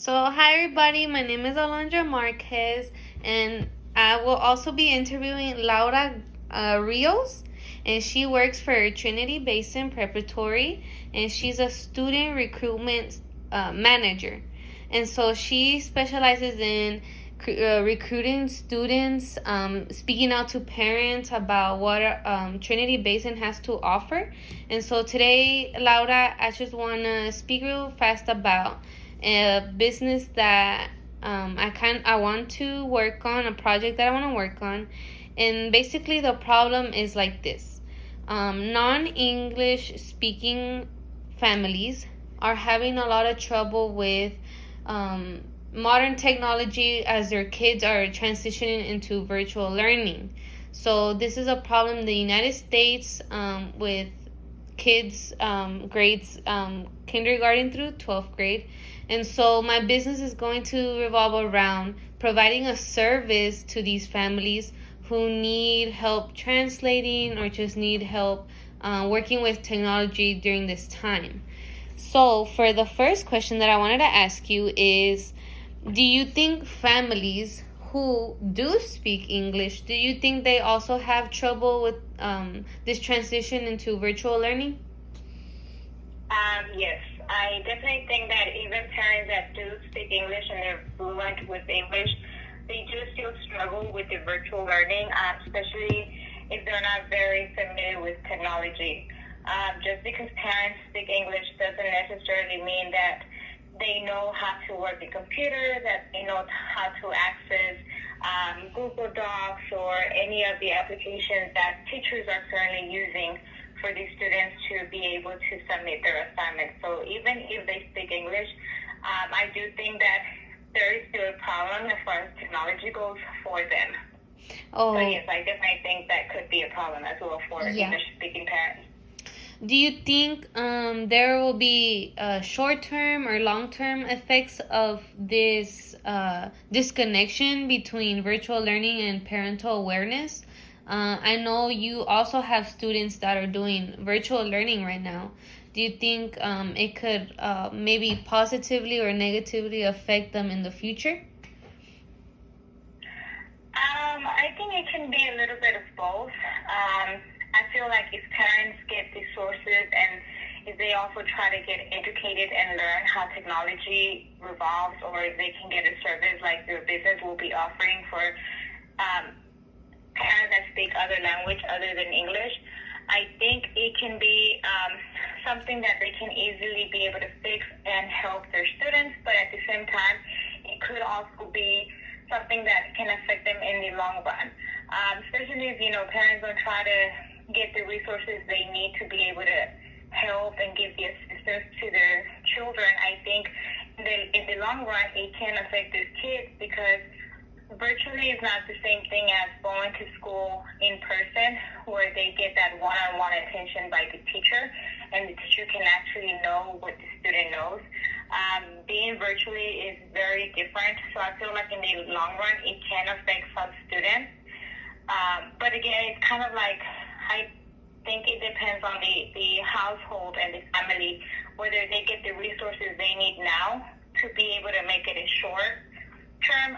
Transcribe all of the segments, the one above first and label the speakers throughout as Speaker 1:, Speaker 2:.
Speaker 1: So, hi everybody, my name is Alondra Marquez, and I will also be interviewing Laura Rios, and she works for Trinity Basin Preparatory, and she's a student recruitment manager. And so she specializes in recruiting students, speaking out to parents about what Trinity Basin has to offer. And so today, Laura, I just want to speak real fast about a business that I want to work on, a project that I want to work on. And basically the problem is like this. Non-English speaking families are having a lot of trouble with modern technology as their kids are transitioning into virtual learning. So this is a problem in the United States with kids grades kindergarten through 12th grade. And so my business is going to revolve around providing a service to these families who need help translating or just need help working with technology during this time. So for the first question that I wanted to ask you is, do you think families who do speak English, do you think they also have trouble with this transition into virtual learning?
Speaker 2: Yes, I definitely think that even parents that do speak English and they're fluent with English, they do still struggle with the virtual learning, especially if they're not very familiar with technology. Just because parents speak English doesn't necessarily mean that they know how to work the computer, that they know how to access Google Docs or any of the applications that teachers are currently using for the students to be able to submit their assignments. So even if they speak English, I do think that there is still a problem as far as technology goes for them.
Speaker 1: Oh,
Speaker 2: so yes, I definitely think that could be a problem as well for English-speaking parents.
Speaker 1: Do you think there will be short-term or long-term effects of this disconnection between virtual learning and parental awareness? I know you also have students that are doing virtual learning right now. Do you think it could maybe positively or negatively affect them in the future?
Speaker 2: I think it can be a little bit of both. I feel like if parents get the sources and if they also try to get educated and learn how technology revolves, or if they can get a service like their business will be offering for parents that speak other language other than English, I think it can be something that they can easily be able to fix and help their students, but at the same time, it could also be something that can affect them in the long run. Especially if, parents don't try to get the resources they need to be able to help and give the assistance to their children. I think in the long run, it can affect these kids because virtually is not the same thing as going to school in person where they get that one-on-one attention by the teacher and the teacher can actually know what the student knows. Being virtually is very different, so I feel like in the long run it can affect some students. But again, it's kind of like, I think it depends on the household and the family, whether they get the resources they need now to be able to make it a short-term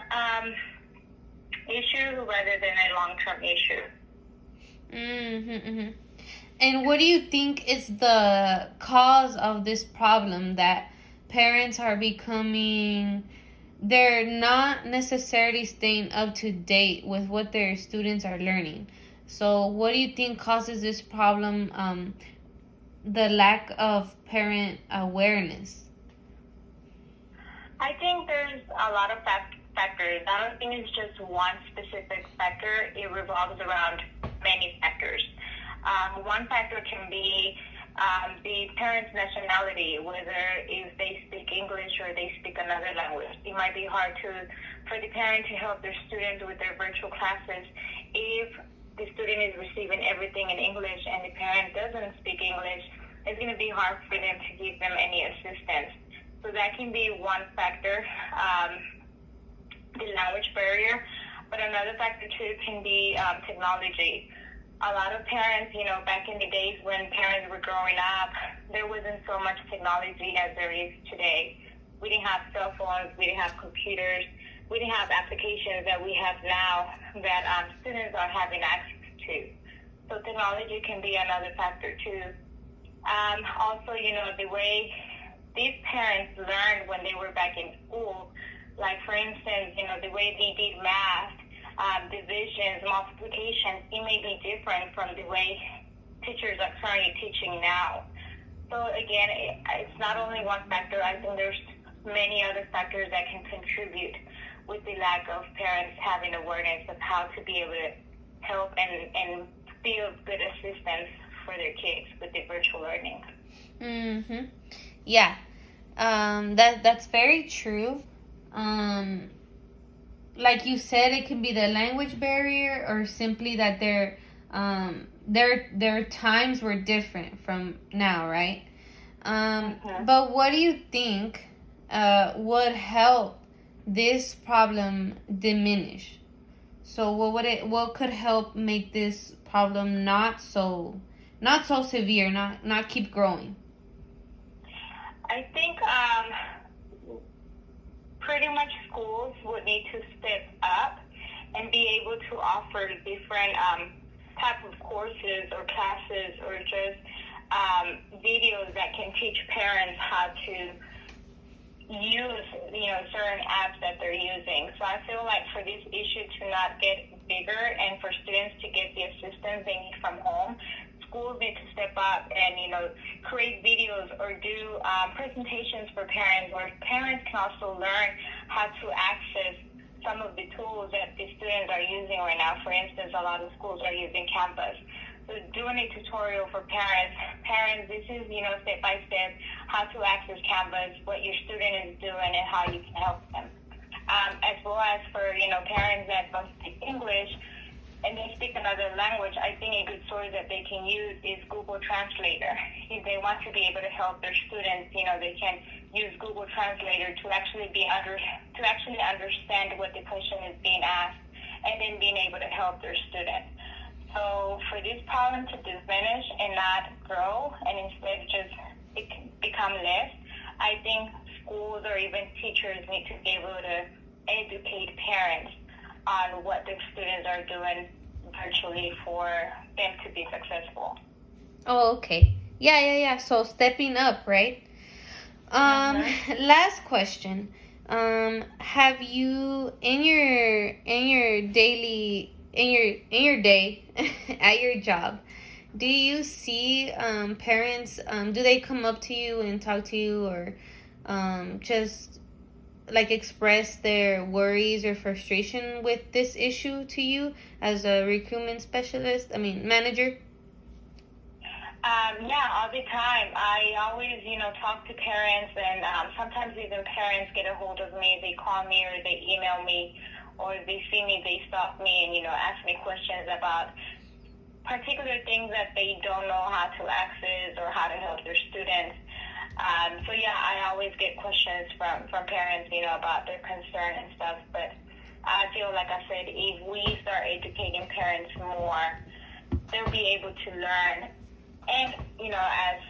Speaker 2: issue rather than a long-term issue.
Speaker 1: And what do you think is the cause of this problem that parents are they're not necessarily staying up to date with what their students are learning? So what do you think causes this problem, the lack of parent awareness?
Speaker 2: I think there's a lot of factors. I don't think it's just one specific factor. It revolves around many factors. One factor can be the parent's nationality, whether if they speak English or they speak another language. It might be hard for the parent to help their students with their virtual classes if the student is receiving everything in English and the parent doesn't speak English. It's going to be hard for them to give them any assistance. So that can be one factor, the language barrier. But another factor too can be technology. A lot of parents, back in the days when parents were growing up, there wasn't so much technology as there is today. We didn't have cell phones. We didn't have computers. We didn't have applications that we have now that students are having access to. So technology can be another factor too. Also, the way these parents learned when they were back in school, like for instance, the way they did math, divisions, multiplications, it may be different from the way teachers are currently teaching now. So again, it's not only one factor. I think there's many other factors that can contribute with the lack of parents having awareness of how to be able to help and be of good assistance for their kids with the virtual learning.
Speaker 1: Mm-hmm. Yeah. That's very true. Like you said, it can be the language barrier, or simply that their times were different from now, right? But what do you think would help this problem diminish? So what could help make this problem not so severe, not keep growing?
Speaker 2: I think pretty much schools would need to step up and be able to offer different type of courses or classes or just videos that can teach parents how to use certain apps that they're using. So I feel like for this issue to not get bigger and for students to get the assistance they need from home, schools need to step up and create videos or do presentations for parents, where parents can also learn how to access some of the tools that the students are using right now. For instance, a lot of schools are using Canvas. So doing a tutorial for parents, this is, step by step, how to access Canvas, what your student is doing, and how you can help them. As well as for, parents that don't speak English and they speak another language, I think a good source that they can use is Google Translator. If they want to be able to help their students, they can use Google Translator to actually understand what the question is being asked, and then being able to help their students. So for this problem to diminish and not grow, and instead just become less, I think schools or even teachers need to be able to educate parents on what the students are doing virtually for them to be successful.
Speaker 1: Oh, okay. Yeah. So stepping up, right? Last question. Have you in your daily in your day at your job, do you see parents, do they come up to you and talk to you, or just like express their worries or frustration with this issue to you as a recruitment manager?
Speaker 2: Yeah, all the time. I always, talk to parents, and sometimes even parents get a hold of me. They call me or they email me, or if they see me, they stop me and, ask me questions about particular things that they don't know how to access or how to help their students. So yeah, I always get questions from parents, about their concern and stuff. But I feel like I said, if we start educating parents more, they'll be able to learn. And, as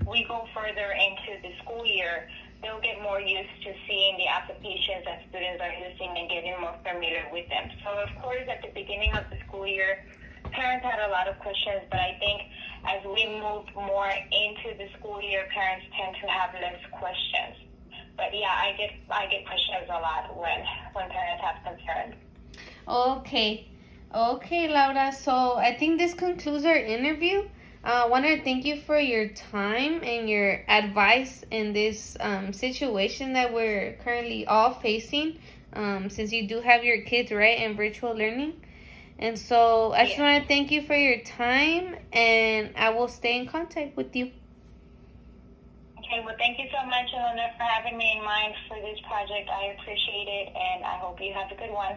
Speaker 2: we go further into the school year, they'll get more used to seeing the applications that students are using and getting more familiar with them. So of course, at the beginning of the school year, parents had a lot of questions, but I think as we move more into the school year, parents tend to have less questions. But yeah, I get questions a lot when parents have concerns.
Speaker 1: Okay, Laura. So I think this concludes our interview. I want to thank you for your time and your advice in this situation that we're currently all facing, since you do have your kids, right, in virtual learning. And so I just want to thank you for your time, and I will stay in contact with you.
Speaker 2: Okay, well, thank you so much, Eleanor, for having me in mind for this project. I appreciate it, and I hope you have a good one.